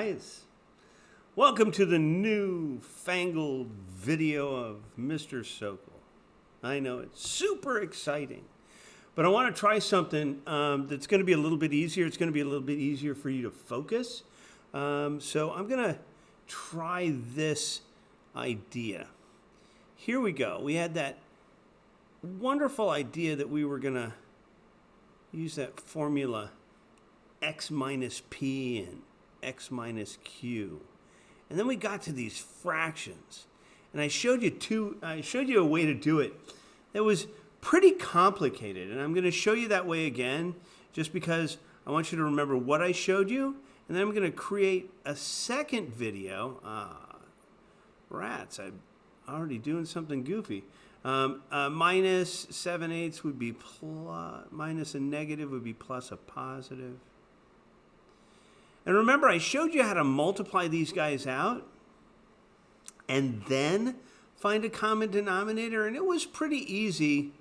guys. Welcome to the new fangled video of Mr. Sokol. I know it's super exciting, but I want to try something that's going to be a little bit easier. It's going to be a little bit easier for you to focus. So I'm going to try this idea. Here we go. We had that wonderful idea that we were going to use that formula x minus p and x minus q. And then we got to these fractions. And I showed you a way to do it that was pretty complicated. And I'm going to show you that way again just because I want you to remember what I showed you. And then I'm going to create a second video. Rats, I'm already doing something goofy. Minus 7/8 would be plus, minus a negative would be plus a positive. And remember, I showed you how to multiply these guys out and then find a common denominator. And it was pretty easy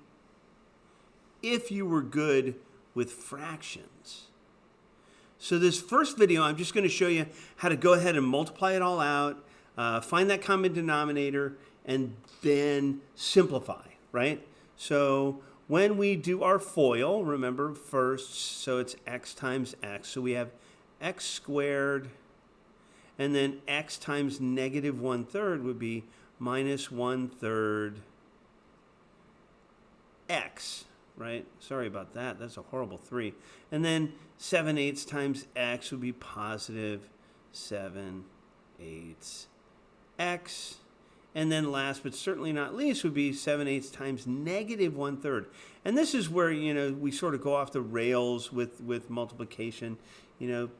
if you were good with fractions. So this first video, I'm just going to show you how to go ahead and multiply it all out, find that common denominator, and then simplify, right? So when we do our FOIL, remember first, so it's x times x. So we have x squared, and then x times negative 1/3 would be minus 1/3 x, right? Sorry about that. That's a horrible 3. And then 7/8 times x would be positive 7/8 x. And then last but certainly not least would be 7/8 times negative 1/3. And this is where, we sort of go off the rails with multiplication.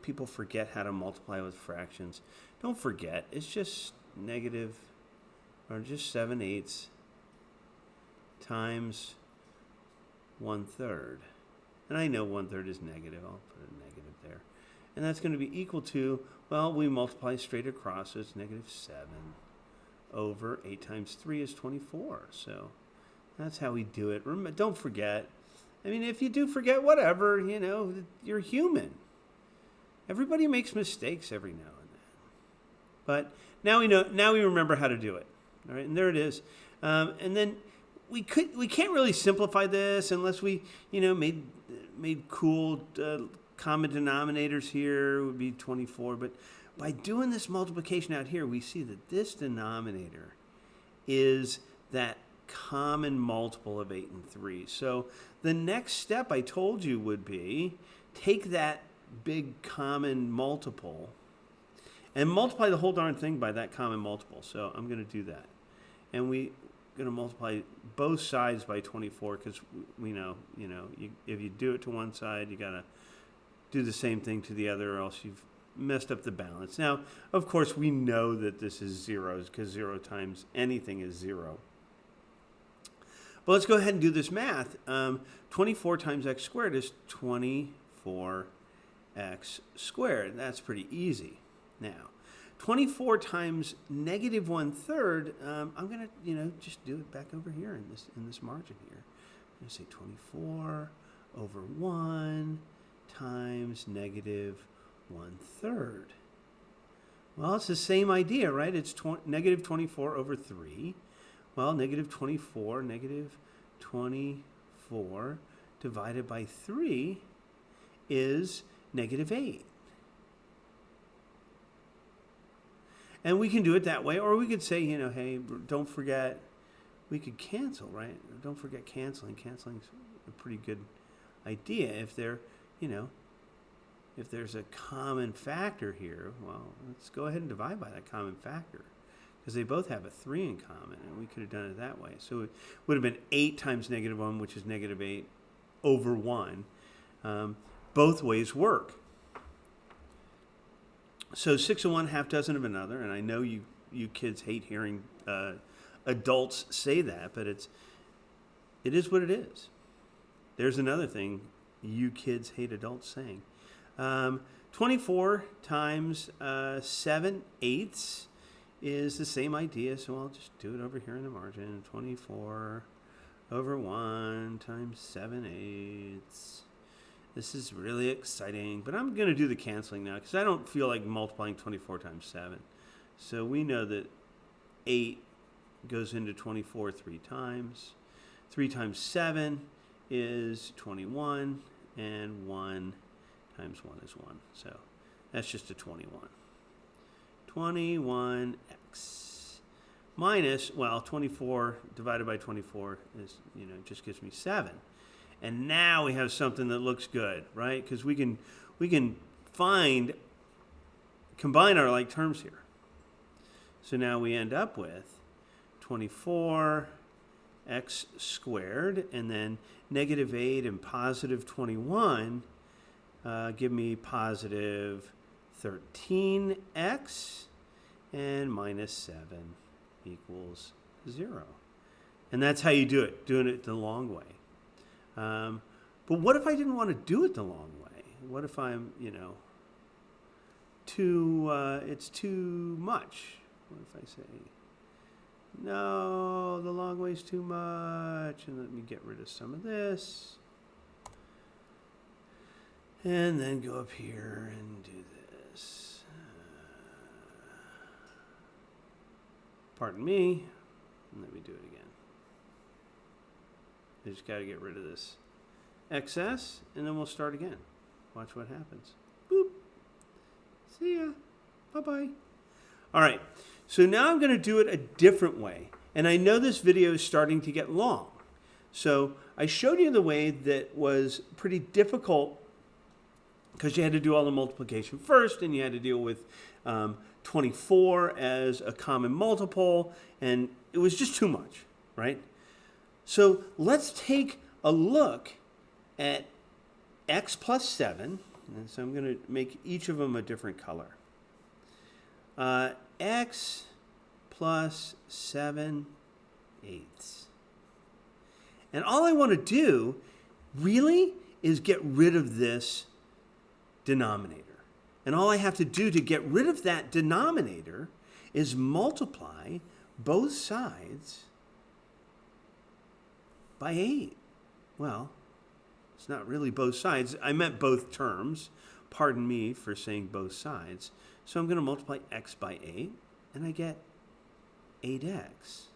People forget how to multiply with fractions. Don't forget, it's just negative, or just 7/8 times 1/3. And I know 1/3 is negative. I'll put a negative there. And that's going to be equal to, well, we multiply straight across, so it's negative 7 over 8 times 3 is 24. So that's how we do it. Remember, don't forget. I mean, if you do forget, whatever, you're human. Everybody makes mistakes every now and then. But now we remember how to do it. All right, and there it is. And then we can't really simplify this unless we, made cool common denominators here. Would be 24. But by doing this multiplication out here, we see that this denominator is that common multiple of 8 and 3. So the next step I told you would be take that big common multiple and multiply the whole darn thing by that common multiple. So I'm going to do that. And we're going to multiply both sides by 24 because we know, if you do it to one side, you got to do the same thing to the other or else you've messed up the balance. Now, of course, we know that this is zeros because 0 times anything is 0. But let's go ahead and do this math. 24 times x squared is 24 x squared. That's pretty easy. Now, 24 times negative 1/3, I'm going to, just do it back over here in this margin here. I'm going to say 24 over 1 times negative 1/3. Well, it's the same idea, right? It's negative 24 over 3. Well, negative 24 divided by 3 is negative 8. And we can do it that way, or we could say, hey, don't forget, we could cancel, right? Don't forget canceling. Canceling's a pretty good idea. If there's a common factor here, well, let's go ahead and divide by that common factor because they both have a 3 in common, and we could have done it that way. So it would have been 8 times negative 1, which is negative 8 over 1. Both ways work. So 6 of one, half dozen of another, and I know you kids hate hearing adults say that, but it is what it is. There's another thing you kids hate adults saying. 24 times 7/8 is the same idea, so I'll just do it over here in the margin. 24 over 1 times 7/8. This is really exciting, but I'm going to do the canceling now because I don't feel like multiplying 24 times 7. So we know that 8 goes into 24 3 times. 3 times 7 is 21, and 1 times 1 is 1. So that's just a 21. 21x minus, well, 24 divided by 24 is, just gives me 7. And now we have something that looks good, right? Because we can combine our like terms here. So now we end up with 24x squared, and then negative 8 and positive 21 give me positive 13x, and minus 7 equals 0. And that's how you do it, doing it the long way. But what if I didn't want to do it the long way? What if I'm, it's too much? What if I say, no, the long way is too much, and let me get rid of some of this. And then go up here and do this. Pardon me. Let me do it again. I just got to get rid of this excess, and then we'll start again. Watch what happens. Boop. See ya. Bye-bye. All right. So now I'm going to do it a different way. And I know this video is starting to get long. So I showed you the way that was pretty difficult because you had to do all the multiplication first, and you had to deal with 24 as a common multiple, and it was just too much, right? So let's take a look at x plus 7, and so I'm going to make each of them a different color. X plus 7/8. And all I want to do really is get rid of this denominator. And all I have to do to get rid of that denominator is multiply both sides by 8. Well, it's not really both sides. I meant both terms. Pardon me for saying both sides. So I'm going to multiply x by 8, and I get 8x.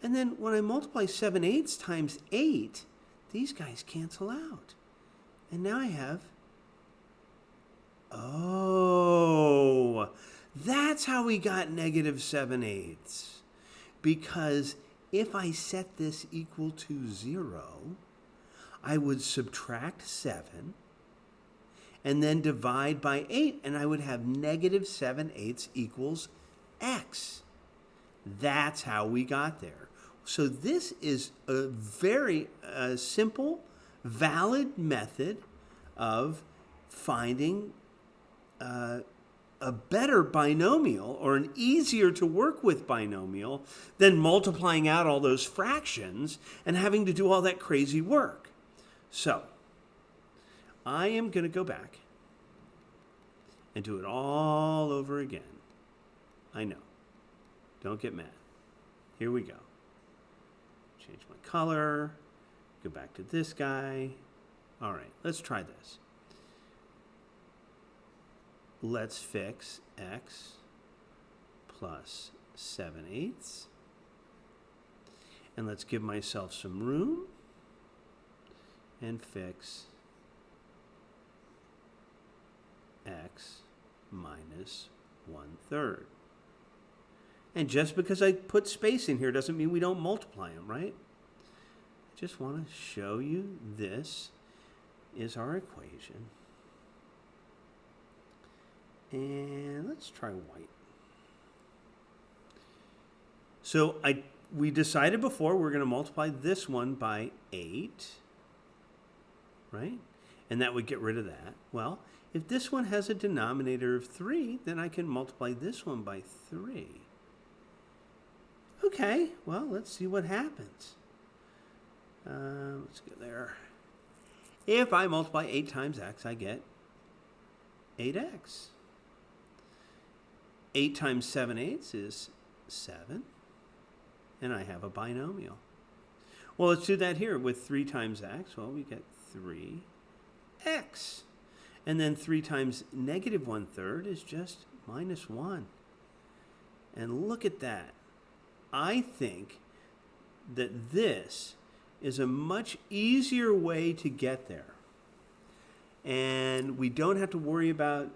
And then when I multiply 7/8 times 8, these guys cancel out. And now I have, oh, that's how we got negative 7/8. Because if I set this equal to 0, I would subtract 7 and then divide by 8, and I would have negative 7/8 equals x. That's how we got there. So this is a very simple, valid method of finding a better binomial, or an easier to work with binomial, than multiplying out all those fractions and having to do all that crazy work. So I am going to go back and do it all over again. I know. Don't get mad. Here we go. Change my color. Go back to this guy. All right, let's try this. Let's fix x plus 7/8. And let's give myself some room and fix x minus 1/3. And just because I put space in here doesn't mean we don't multiply them, right? I just want to show you this is our equation. And let's try white. So we decided before we're going to multiply this one by 8, right? And that would get rid of that. Well, if this one has a denominator of 3, then I can multiply this one by 3. Okay, well, let's see what happens. Let's go there. If I multiply 8 times x, I get 8x. 8 times 7/8 is 7. And I have a binomial. Well, let's do that here with 3 times x. Well, we get 3x. And then 3 times negative 1/3 is just minus 1. And look at that. I think that this is a much easier way to get there. And we don't have to worry about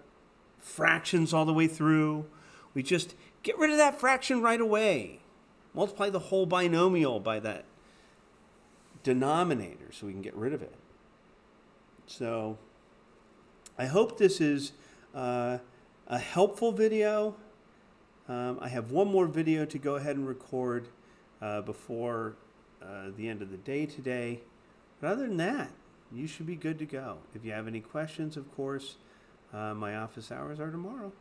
fractions all the way through. We just get rid of that fraction right away. Multiply the whole binomial by that denominator so we can get rid of it. So I hope this is a helpful video. I have one more video to go ahead and record before the end of the day today. But other than that, you should be good to go. If you have any questions, of course, my office hours are tomorrow.